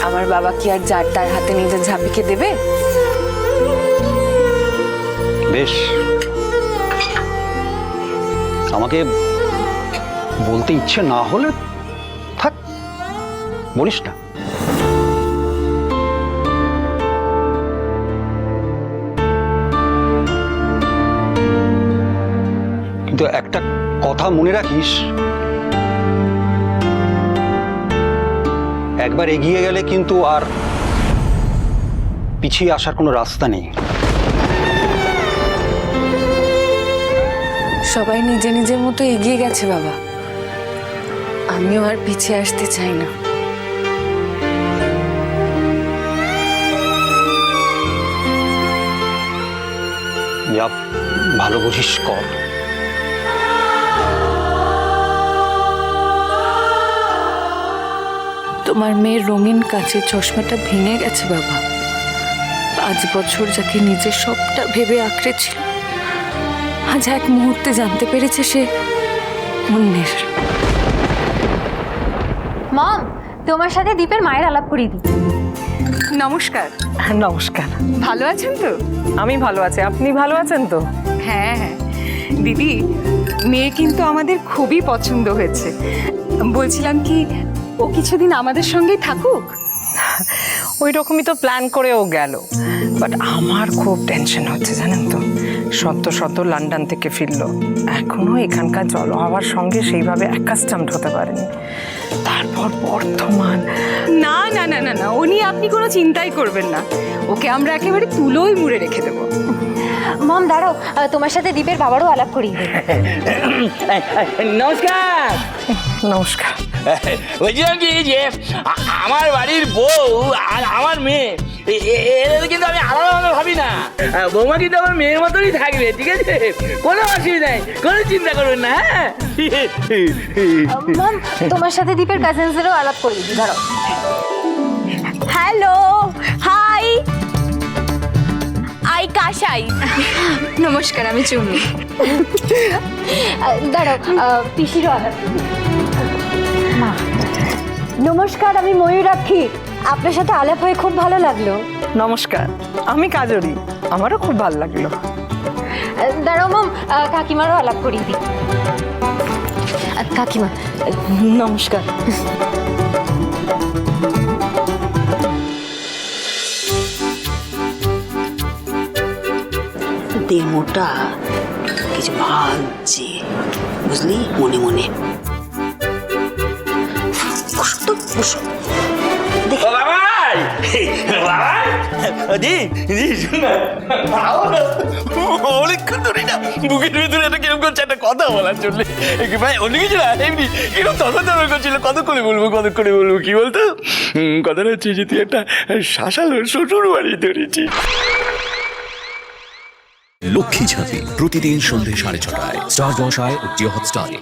আমার বাবা কি আর যার তার হাতে নিজের ঝাঁপিকে দেবে? বেশ, আমাকে বলতে ইচ্ছে না হলে থাক, বলিস না। কিন্তু একটা কথা মনে রাখিস, একবার এগিয়ে গেলে কিন্তু আর পিছিয়ে আসার কোনো রাস্তা নেই। সবাই নিজে নিজের মতো এগিয়ে গেছে বাবা, আমিও আর পিছিয়ে আসতে চাই না। যা ভালো বুঝিস কর। তোমার মেয়ের রঙিন কাচের চশমাটা ভেঙে গেছে বাবা। 5 বছর যাকে নিজের সবটা ভেবে আঁকড়ে ছিল, আজ এক মুহূর্তে জানতে পেরেছে সে অন্যের। মম, তোমার সাথে দীপের মায়ের আলাপ করিয়ে দিই। নমস্কার। নমস্কার। ভালো আছেন তো? আমি ভালো আছি, আপনি ভালো আছেন তো? হ্যাঁ হ্যাঁ দিদি, মেয়ে কিন্তু আমাদের খুবই পছন্দ হয়েছে। বলছিলাম কি, ও কিছুদিন আমাদের সঙ্গেই থাকুক। ওই রকমই তো প্ল্যান করে ও গেল, বাট আমার খুব টেনশন হচ্ছে জানেন তো। সদ্য লন্ডন থেকে ফিরলো, এখনো এখানকার জলহাওয়ার সঙ্গে সেইভাবে অ্যাকাস্টামড হতে পারেনি। তারপর বর্ধমান। না না না না না, ও নিয়ে আপনি কোনো চিন্তাই করবেন না, ওকে আমরা একেবারে তুলোই মুড়ে রেখে দেবো। মম দাঁড়াও, তোমার সাথে দীপের বাবারও আলাপ করিয়ে দিই। নমস্কার। নমস্কার। বলছিলাম কি যে আমার বাড়ির বউ আর আমার মেয়ে এদের কিন্তু আমি আলাদা ভাবি না। বৌমা কিন্তু আমার মেয়ের মতনই থাকবে, ঠিক আছে? কোনো অসুবিধা নেই, কোনো চিন্তা করবেন না। হ্যাঁ মম, তোমার সাথে দীপের কাজিনসদেরও আলাপ করিয়ে দিই, দাঁড়াও। Hello, hi, I Kashai. নমস্কার, আমি চুমনি। দাঁড়াও, পিসিরও আলাপ। নমস্কার, আমি ময়ূরাক্ষী। আপনার সাথে আলাপ হয়ে খুব ভালো লাগলো। নমস্কার, আমি কাজরি, আমারও খুব ভালো লাগলো। দাঁড়াও মম, কাকিমারও আলাপ করিয়ে দিই। কাকিমা নমস্কার। ডেমোটা কিছু ভাবছে, বুঝলি, মনে মনে। বসো তো, বসো। অনেকক্ষণ ধরে না বুকের ভিতরে একটা কিরকম করছে একটা কথা বলার জন্য, ভাই অন্য কিছু না, এমনি কিরকম তখন করছিল, কত করে বলবো কি বলতো? কথাটা হচ্ছে যে তুই একটা শাসালো শ্বশুর বাড়ি ধরেছিস। লক্ষ্মী ঝাঁপি প্রতিদিন সন্ধ্যে 6:30টায় স্টার জলসায় ও জিও হটস্টারে।